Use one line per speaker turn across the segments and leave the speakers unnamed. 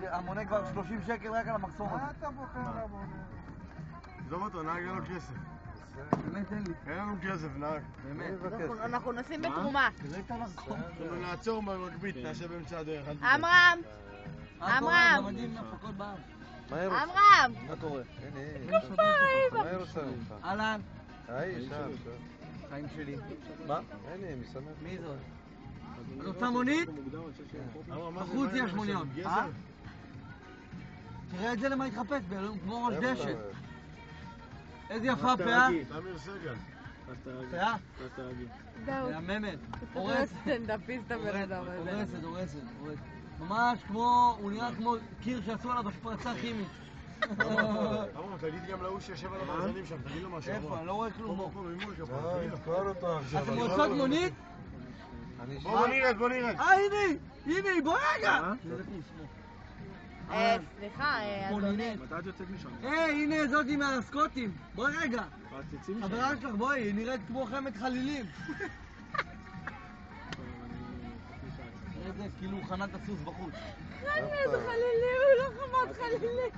המונה כבר 30 שקל רק על המחסום הזה.
מה אתה בוחר למונה?
עזוב אותו, נהג אין לו כסף.
באמת אין לי.
אין לנו כסף, נהג.
באמת.
אנחנו נשים בתרומה.
תראה את המחסום.
נעצור במגבית, נעשה באמצע הדרך.
עמרם! עמרם! עמרם!
מה קורה?
כפיים!
מה היא רוצה ממך?
אהלן.
היי, שם.
חיים שלי. מה?
הנה, משמח.
מי זאת? את רוצה מונית? בחוץ יש מוניות. תראה את זה למה התחפש, כמו ראש דשא. איזה יפה פאה.
תמיר סגל.
פאה?
זהו.
מהממת.
אתה
הורסת.
סטנדאפיסט הבן אדם הזה.
הורסת. ממש כמו, הוא נראה כמו קיר שעשו עליו השפרצה כימית.
אמרם, תגיד גם להוא שיושב על המאזנים שם, תגיד לו משהו.
איפה? אני לא רואה כלום בו.
תזכור אותו עכשיו.
אתם רוצות מונית?
בוא נרד.
הנה, בוא רגע!
סליחה, אדוני.
מתי את יוצאת משם?
הנה זאתי מהסקוטים. בוא רגע. חברה שלך, בואי, היא נראית כמו חמת חלילים. איזה כאילו חנת הסוס בחוץ.
איזה חלילים, הוא לא חמת חלילים.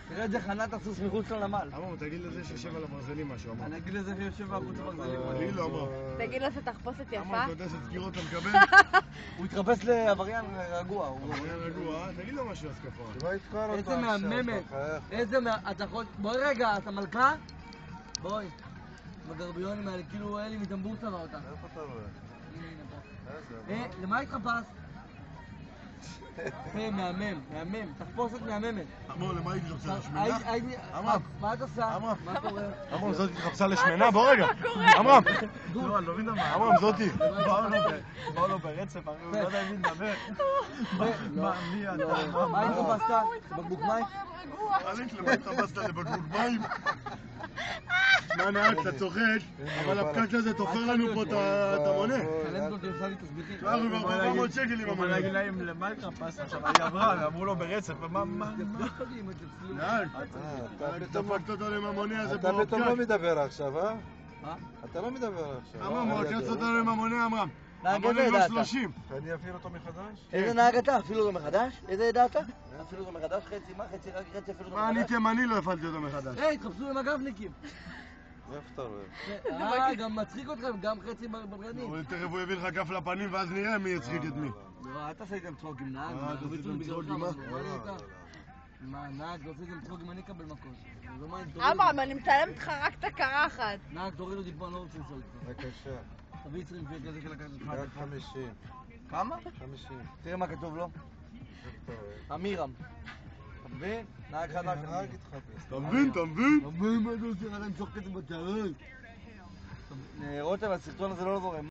תראה את זה חנת הסוס מחוץ לנמל.
אמרם, תגיד לזה שיושב על הברזלים משהו, אמרם.
אני אגיד לזה שיושב בחוץ לברזלים.
תגיד לו, אמרם.
תגיד לו שתחפושת יפה.
אמרם, אתה יודע שסגירות אתה מקבל?
הוא התחפש לעבריין רגוע.
עבריין רגוע, תגיד לו משהו הסקפה.
שלא יתקור אותו
איזה
עכשיו.
מהממת. אתה יכול... בואי רגע, אתה מלכה? בואי. בגרביונים האלה, כאילו אלי מטמבור צבע אותה.
איפה אתה רואה?
הנה, פה. למה התחפש? מהמם, תחפושת מהממת.
אמרם, למה הייתי חפשה? לשמנה?
אמרם, מה את עושה?
אמרם.
מה קורה?
אמרם, זאת התחפשה לשמנה? בוא רגע. אמרם.
לא, אני לא מבין מה.
אמרם, זאתי.
באו לו ברצף, אני לא יודע מי מדבר. מי אתה?
מה התחפשת? בקבוק מים?
עלית למה התחפשת לבקבוק מים? מה נהג, אתה צוחק, אבל הפקק הזה תופר לנו פה את המונה.
שלמת אותי, עושה לי תסביכים.
אנחנו כבר 400 שקל עם
הוא
המונה.
להגיד להם למה התחפשת עכשיו, היא עברה, ואמרו לו ברצף, ומה?
נהג, דפקת אותו עם המונה הזה
אתה
פה
פתאום לא
בפקק.
מדבר עכשיו, אה?
מה?
אתה לא מדבר עכשיו.
אמרם, הוא עקץ אותנו עם המונה, אמרם.
נהג
המונה
איזה
לא
עדה
30.
אני אפעיל אותו מחדש?
איזה נהג אתה? אפילו לא מחדש? איזה עדה אתה? אפילו לא מחדש? חצי מה? חצי אפילו לא
מה, אני
מחדש?
תימני לא הפעלתי אותו מחדש.
התחפשו עם הגבניקים.
איפה אתה רואה?
גם מצחיק אתכם, גם חצי בבגדים.
אבל תכף הוא יביא לך כף לפנים ואז נראה מי יצחיק את מי.
לא, אל תעשה איתם צחוק עם נהג.
אתה עושה איתם צחוק עם מה?
מה, נהג, לא עושה איתם צחוק אם אני אקבל מכות.
עמרם, אני מצלמת לך רק את הקרחת.
נהג, תוריד אותי פה, אני לא רוצה לנסוע איתך.
בבקשה.
תביא 20 שקל כזה לקחת אותך.
רק 50.
כמה?
50.
תראה מה כתוב לו.
איפה אתה רואה?
אמירם. אתה מבין? נהג חדש.
נהג התחפש.
אתה מבין?
מה אתה עושה? עליהם צחוק כזה בצהריים. רותם, הסרטון הזה לא זורם.